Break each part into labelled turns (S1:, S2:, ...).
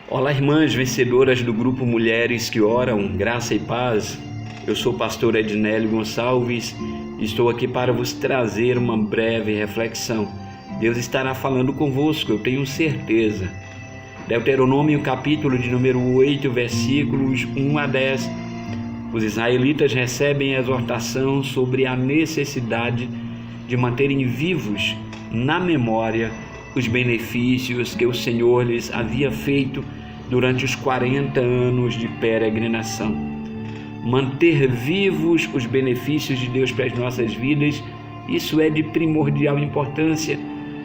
S1: Olá, irmãs vencedoras do grupo Mulheres que Oram, Graça e Paz. Eu sou o pastor Ednélio Gonçalves e estou aqui para vos trazer uma breve reflexão. Deus estará falando convosco, eu tenho certeza. Deuteronômio, capítulo de número 8, versículos 1 a 10. Os israelitas recebem a exortação sobre a necessidade de manterem vivos na memória os benefícios que o Senhor lhes havia feito durante os 40 anos de peregrinação. Manter vivos os benefícios de Deus para as nossas vidas, isso é de primordial importância.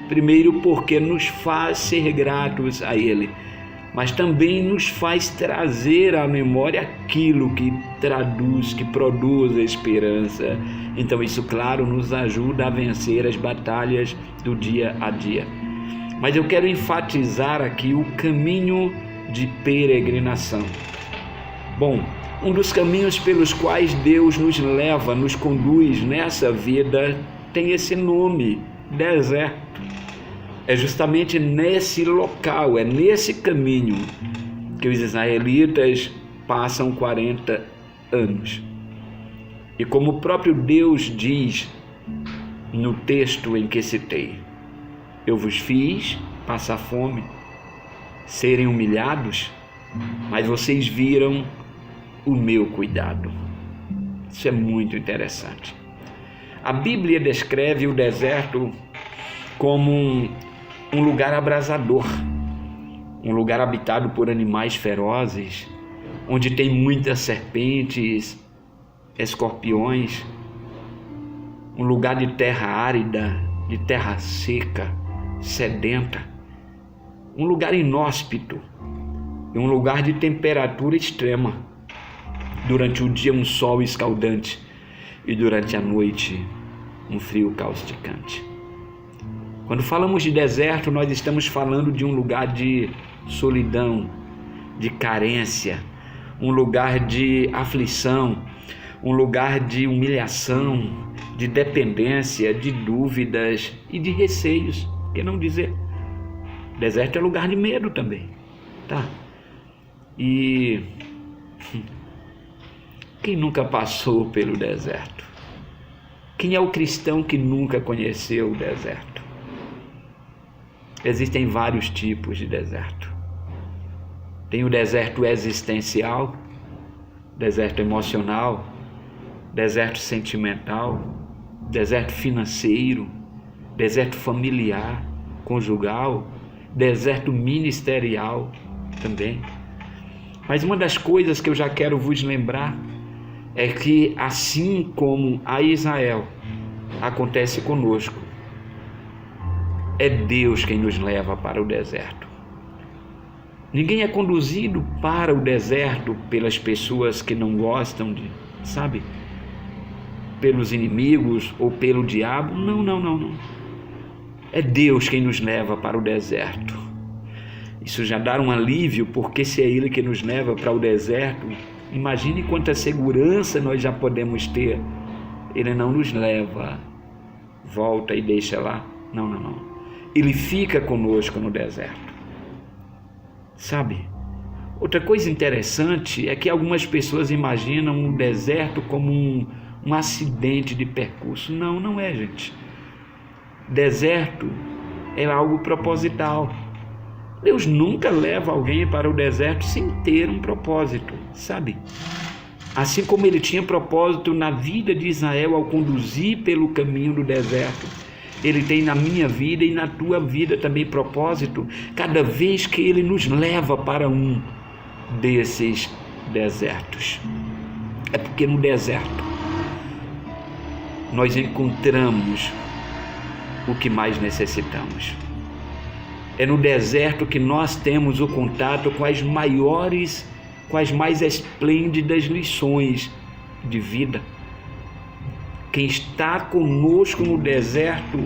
S1: Primeiro, porque nos faz ser gratos a Ele, mas também nos faz trazer à memória aquilo que traduz, que produz a esperança. Então isso, claro, nos ajuda a vencer as batalhas do dia a dia. Mas eu quero enfatizar aqui o caminho de peregrinação. Bom, um dos caminhos pelos quais Deus nos leva, nos conduz nessa vida, tem esse nome, deserto. É justamente nesse local, é nesse caminho que os israelitas passam 40 anos. E como o próprio Deus diz no texto em que citei, eu vos fiz passar fome, serem humilhados, mas vocês viram o meu cuidado. Isso é muito interessante. A Bíblia descreve o deserto como um lugar abrasador, um lugar habitado por animais ferozes, onde tem muitas serpentes, escorpiões, um lugar de terra árida, de terra seca, sedenta, um lugar inóspito, um lugar de temperatura extrema. Durante o dia um sol escaldante e durante a noite um frio causticante. Quando falamos de deserto, nós estamos falando de um lugar de solidão, de carência, um lugar de aflição, um lugar de humilhação, de dependência, de dúvidas e de receios. Por que não dizer? Deserto é lugar de medo também, tá? E quem nunca passou pelo deserto? Quem é o cristão que nunca conheceu o deserto? Existem vários tipos de deserto. Tem o deserto existencial, deserto emocional, deserto sentimental, deserto financeiro, deserto familiar, conjugal, deserto ministerial também. Mas uma das coisas que eu já quero vos lembrar é que, assim como a Israel, acontece conosco. É Deus quem nos leva para o deserto. Ninguém é conduzido para o deserto pelas pessoas que não gostam de, sabe? Pelos inimigos ou pelo diabo. Não. É Deus quem nos leva para o deserto. Isso já dá um alívio, porque se é Ele que nos leva para o deserto, imagine quanta segurança nós já podemos ter. Ele não nos leva, volta e deixa lá. Não. Ele fica conosco no deserto. Sabe? Outra coisa interessante é que algumas pessoas imaginam o deserto como um acidente de percurso. Não é, gente. Deserto é algo proposital. Deus nunca leva alguém para o deserto sem ter um propósito, sabe? Assim como Ele tinha propósito na vida de Israel ao conduzir pelo caminho do deserto, Ele tem na minha vida e na tua vida também propósito, cada vez que Ele nos leva para um desses desertos. É porque no deserto nós encontramos o que mais necessitamos. É no deserto que nós temos o contato com as maiores, com as mais esplêndidas lições de vida. Quem está conosco no deserto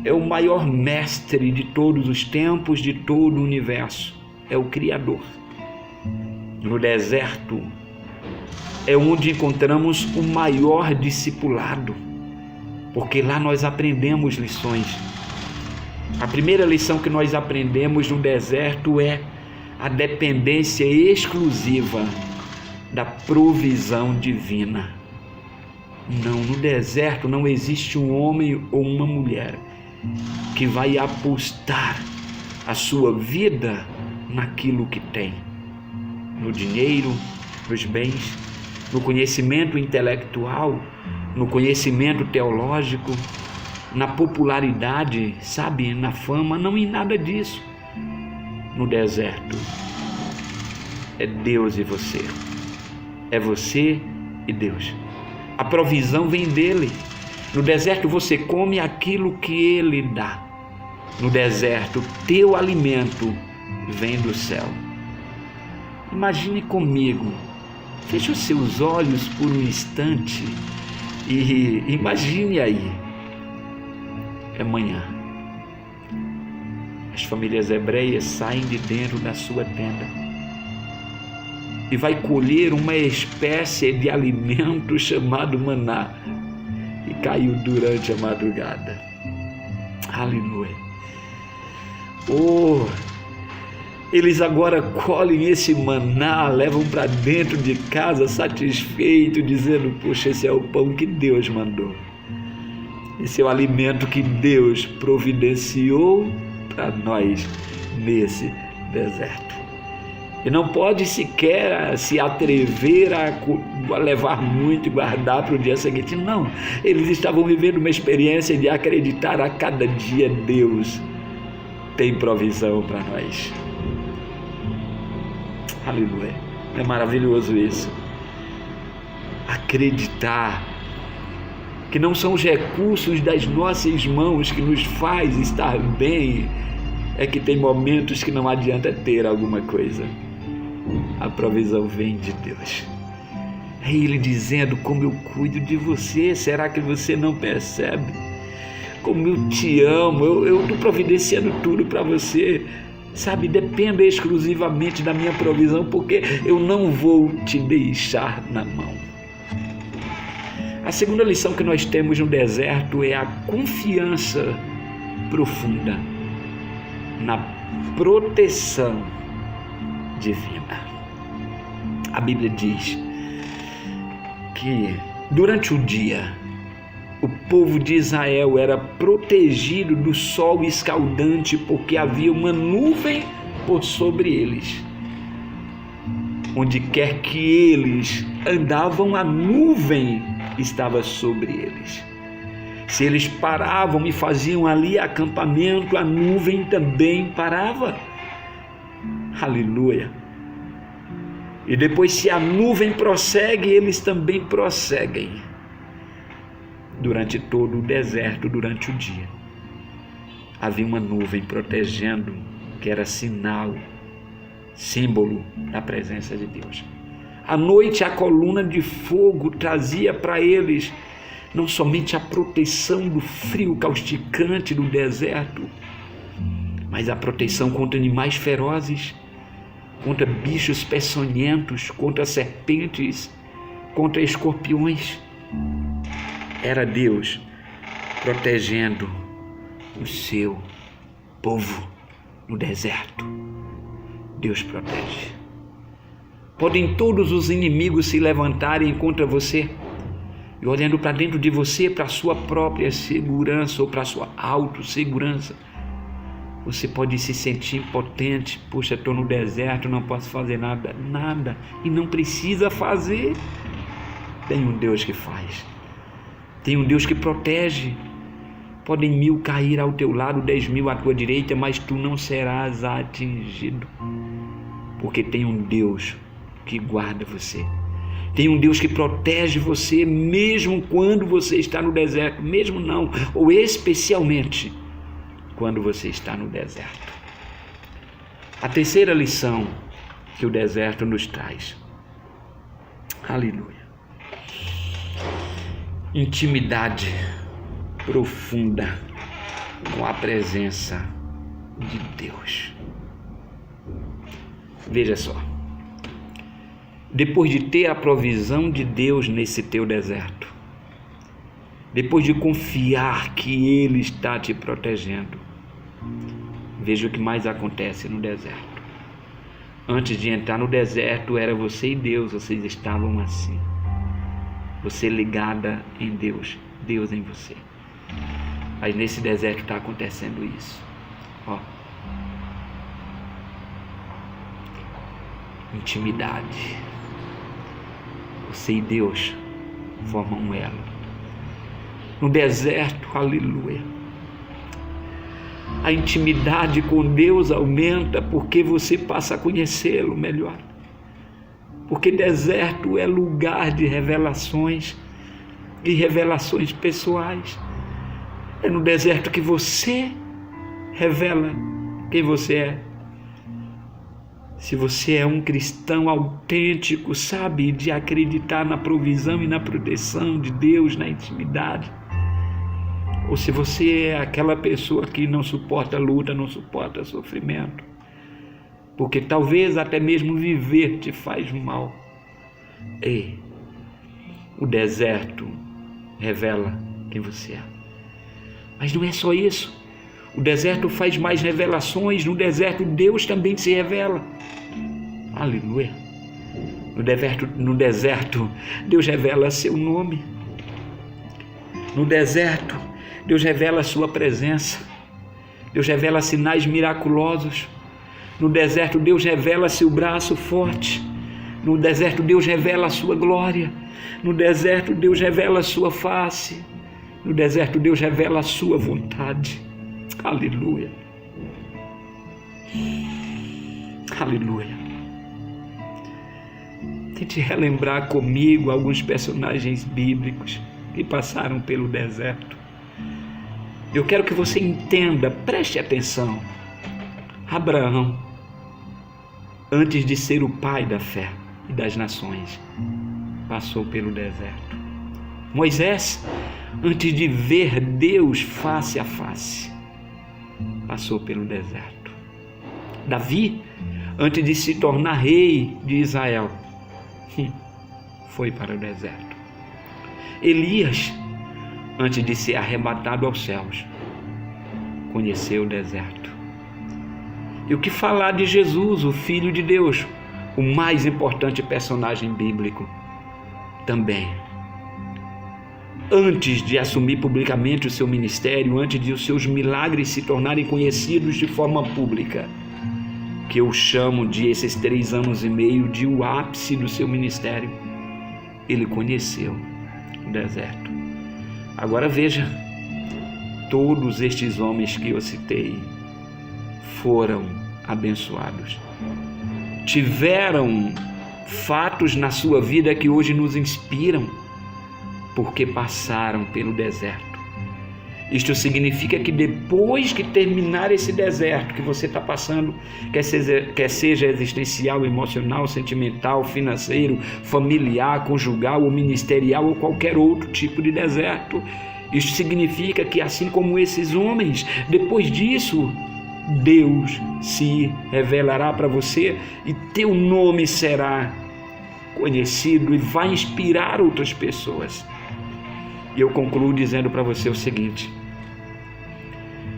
S1: é o maior mestre de todos os tempos, de todo o universo. É o Criador. No deserto é onde encontramos o maior discipulado, porque lá nós aprendemos lições. A primeira lição que nós aprendemos no deserto é a dependência exclusiva da provisão divina. Não, no deserto não existe um homem ou uma mulher que vai apostar a sua vida naquilo que tem, no dinheiro, nos bens, no conhecimento intelectual, no conhecimento teológico, na popularidade, sabe, na fama, não em nada disso. No deserto é Deus e você, é você e Deus. A provisão vem dele. No deserto você come aquilo que ele dá. No deserto teu alimento vem do céu. Imagine comigo, feche os seus olhos por um instante e imagine aí, é manhã. As famílias hebreias saem de dentro da sua tenda e vai colher uma espécie de alimento chamado maná, e caiu durante a madrugada. Aleluia. Eles agora colhem esse maná, levam para dentro de casa satisfeito, dizendo: poxa, esse é o pão que Deus mandou, esse é o alimento que Deus providenciou para nós nesse deserto. E não pode sequer se atrever a levar muito e guardar para o dia seguinte. Não, eles estavam vivendo uma experiência de acreditar a cada dia: Deus tem provisão para nós. Aleluia, é maravilhoso isso. Acreditar que não são os recursos das nossas mãos que nos faz estar bem, é que tem momentos que não adianta ter alguma coisa. A provisão vem de Deus. É Ele dizendo: como eu cuido de você, será que você não percebe? Como eu te amo, eu estou providenciando tudo para você. Sabe, dependa exclusivamente da minha provisão, porque eu não vou te deixar na mão. A segunda lição que nós temos no deserto é a confiança profunda na proteção divina. A Bíblia diz que durante o dia o povo de Israel era protegido do sol escaldante, porque havia uma nuvem por sobre eles. Onde quer que eles andavam, a nuvem estava sobre eles. Se eles paravam e faziam ali acampamento, a nuvem também parava. Aleluia. E depois, se a nuvem prossegue, eles também prosseguem. Durante todo o deserto, durante o dia, havia uma nuvem protegendo, que era sinal, símbolo da presença de Deus. À noite, a coluna de fogo trazia para eles não somente a proteção do frio causticante do deserto, mas a proteção contra animais ferozes, contra bichos peçonhentos, contra serpentes, contra escorpiões. Era Deus protegendo o seu povo no deserto. Deus protege. Podem todos os inimigos se levantarem contra você, e olhando para dentro de você, para a sua própria segurança ou para a sua autossegurança, você pode se sentir impotente. Puxa, estou no deserto, não posso fazer nada. Nada, e não precisa fazer. Tem um Deus que faz. Tem um Deus que protege. Podem 1000 cair ao teu lado, 10.000 à tua direita, mas tu não serás atingido, porque tem um Deus que guarda você. Tem um Deus que protege você, mesmo quando você está no deserto, mesmo não, ou especialmente quando você está no deserto. A terceira lição que o deserto nos traz. Aleluia. Intimidade profunda com a presença de Deus. Veja só. Depois de ter a provisão de Deus nesse teu deserto, depois de confiar que Ele está te protegendo, veja o que mais acontece no deserto. Antes de entrar no deserto, era você e Deus, vocês estavam assim. Você ligada em Deus, Deus em você. Mas nesse deserto está acontecendo isso. Ó. Intimidade. Você e Deus formam um elo. No deserto, aleluia. A intimidade com Deus aumenta porque você passa a conhecê-lo melhor. Porque deserto é lugar de revelações e revelações pessoais. É no deserto que você revela quem você é. Se você é um cristão autêntico, sabe, de acreditar na provisão e na proteção de Deus, na intimidade. Ou se você é aquela pessoa que não suporta luta, não suporta sofrimento. Porque talvez até mesmo viver te faz mal. Ei, o deserto revela quem você é. Mas não é só isso. O deserto faz mais revelações. No deserto Deus também se revela. Aleluia. No deserto Deus revela seu nome. No deserto Deus revela a sua presença. Deus revela sinais miraculosos. No deserto Deus revela seu braço forte. No deserto Deus revela a sua glória. No deserto Deus revela a sua face. No deserto Deus revela a sua vontade. Aleluia. Aleluia. Tente relembrar comigo alguns personagens bíblicos que passaram pelo deserto. Eu quero que você entenda, preste atenção. Abraão, antes de ser o pai da fé e das nações, passou pelo deserto. Moisés, antes de ver Deus face a face, passou pelo deserto. Davi, antes de se tornar rei de Israel, foi para o deserto. Elias, antes de ser arrebatado aos céus, conheceu o deserto. E o que falar de Jesus, o Filho de Deus, o mais importante personagem bíblico, também. Antes de assumir publicamente o seu ministério, antes de os seus milagres se tornarem conhecidos de forma pública, que eu chamo de esses 3 anos e meio de o ápice do seu ministério, ele conheceu o deserto. Agora veja, todos estes homens que eu citei foram abençoados. Tiveram fatos na sua vida que hoje nos inspiram, porque passaram pelo deserto. Isto significa que depois que terminar esse deserto que você está passando, quer seja existencial, emocional, sentimental, financeiro, familiar, conjugal ou ministerial ou qualquer outro tipo de deserto, isto significa que assim como esses homens, depois disso, Deus se revelará para você e teu nome será conhecido e vai inspirar outras pessoas. E eu concluo dizendo para você o seguinte: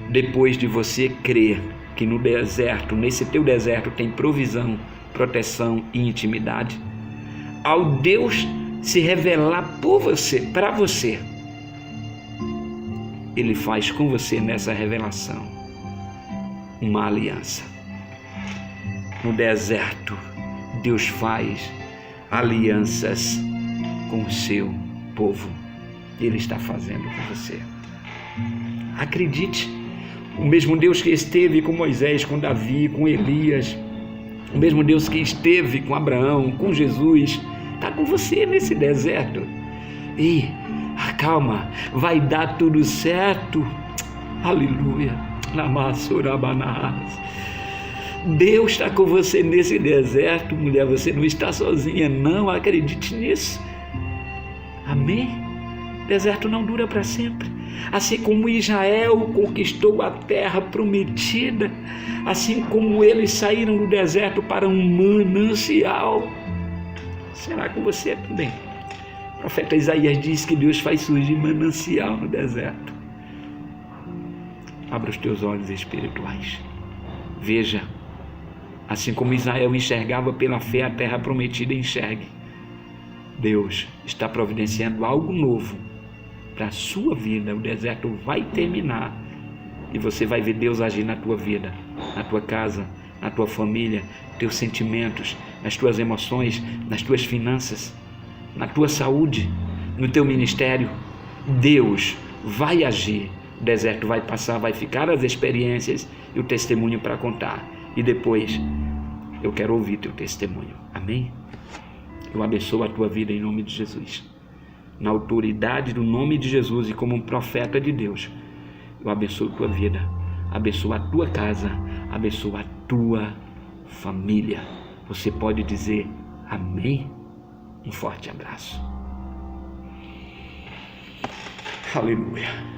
S1: depois de você crer que no deserto, nesse teu deserto, tem provisão, proteção e intimidade, ao Deus se revelar por você, para você, Ele faz com você nessa revelação uma aliança. No deserto, Deus faz alianças com o seu povo. Ele está fazendo com você. Acredite, o mesmo Deus que esteve com Moisés, com Davi, com Elias, o mesmo Deus que esteve com Abraão, com Jesus, está com você nesse deserto. E calma, vai dar tudo certo. Aleluia. Deus está com você nesse deserto, mulher. Você não está sozinha, não. Acredite nisso. Amém? Deserto não dura para sempre. Assim como Israel conquistou a terra prometida, assim como eles saíram do deserto para um manancial, será com você também. O profeta Isaías diz que Deus faz surgir manancial no deserto. Abra os teus olhos espirituais. Veja, Assim como Israel enxergava pela fé a terra prometida, enxergue. Deus está providenciando algo novo para a sua vida. O deserto vai terminar e você vai ver Deus agir na tua vida, na tua casa, na tua família, teus sentimentos, nas tuas emoções, nas tuas finanças, na tua saúde, no teu ministério. Deus vai agir. O deserto vai passar, vai ficar as experiências e o testemunho para contar. E depois, eu quero ouvir teu testemunho. Amém? Eu abençoo a tua vida em nome de Jesus. Na autoridade do nome de Jesus e como um profeta de Deus, eu abençoo a tua vida, abençoo a tua casa, abençoo a tua família. Você pode dizer amém? Um forte abraço. Aleluia.